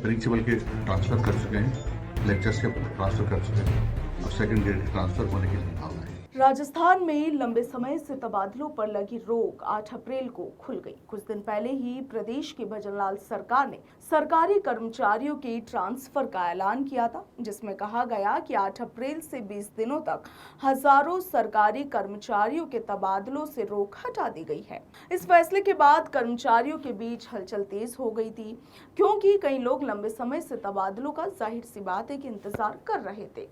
Principal के transfer कर चुके हैं, लेक्चर्स के ट्रांसफ़र कर चुके हैं। अब सेकंड ग्रेड के ट्रांसफ़र होने की संभावना है। राजस्थान में लंबे समय से तबादलों पर लगी रोक 8 अप्रैल को खुल गई। कुछ दिन पहले ही प्रदेश की भजनलाल सरकार ने सरकारी कर्मचारियों के ट्रांसफर का ऐलान किया था, जिसमें कहा गया कि 8 अप्रैल से 20 दिनों तक हजारों सरकारी कर्मचारियों के तबादलों से रोक हटा दी गई है। इस फैसले के बाद कर्मचारियों के बीच हलचल तेज हो गई थी, क्योंकि कई लोग लंबे समय से तबादलों का जाहिर सी बात है कि इंतजार कर रहे थे।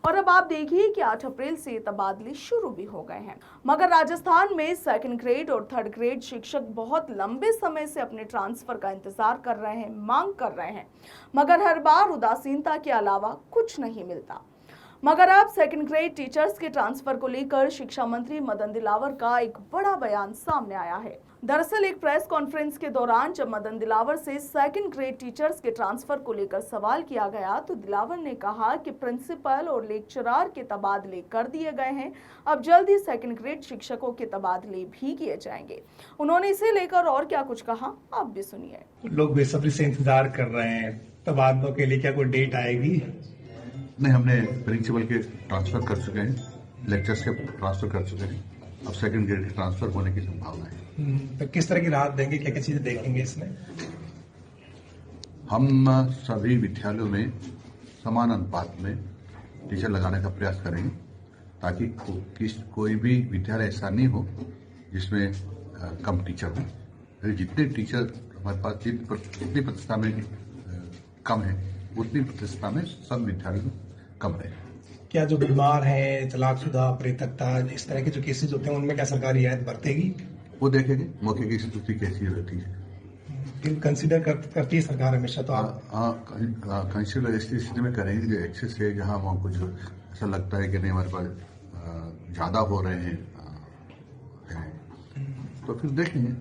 और अब आप देखिए कि 8 अप्रैल से तबादले शुरू भी हो गए हैं। मगर राजस्थान में सेकंड ग्रेड और थर्ड ग्रेड शिक्षक बहुत लंबे समय से अपने ट्रांसफर का इंतजार कर रहे हैं, मांग कर रहे हैं, मगर हर बार उदासीनता के अलावा कुछ नहीं मिलता। मगर अब सेकंड ग्रेड टीचर्स के ट्रांसफर को लेकर शिक्षा मंत्री मदन दिलावर का एक बड़ा बयान सामने आया है। दरअसल एक प्रेस कॉन्फ्रेंस के दौरान जब मदन दिलावर से सेकंड ग्रेड टीचर्स के ट्रांसफर को लेकर सवाल किया गया तो दिलावर ने कहा कि प्रिंसिपल और लेक्चरर के तबादले कर दिए गए हैं, अब जल्द ही सेकंड ग्रेड शिक्षकों के तबादले भी किए जाएंगे। उन्होंने इसे लेकर और क्या कुछ कहा, आप भी सुनिए। लोग बेसब्री से इंतजार कर रहे हैं तबादलों के लिए, क्या कोई डेट आएगी? नहीं, हमने प्रिंसिपल के ट्रांसफ़र कर चुके हैं, लेक्चर्स के ट्रांसफ़र कर चुके हैं। अब सेकंड ग्रेड के ट्रांसफ़र होने की संभावना है। तो किस तरह की राहत देंगे, क्या क्या चीजें देखेंगे इसमें? हम सभी विद्यालयों में समान अनुपात में टीचर लगाने का प्रयास करेंगे, ताकि कोई भी विद्यालय ऐसा नहीं हो जिसमें कम टीचर हो। जितने टीचर हमारे पास जितनी प्रतिशत में कम है, उतनी प्रतिशत में सब विद्यालयों में कम रहे। क्या जो बीमार हैं, तलाकशुदा, प्रेतकता, इस तरह के जो केसेज होते हैं उनमें क्या सरकार रियायत बरतेगी? वो देखेंगे मौके की स्थिति कैसी रहती है। कंसिडर करती है सरकार हमेशा, तो कंसिडर ऐसी स्थिति में करेंगे जो एक्सेस है, जहाँ हमको जो ऐसा लगता है कि नहीं हमारे पास ज़्यादा हो रहे हैं, तो फिर देखेंगे।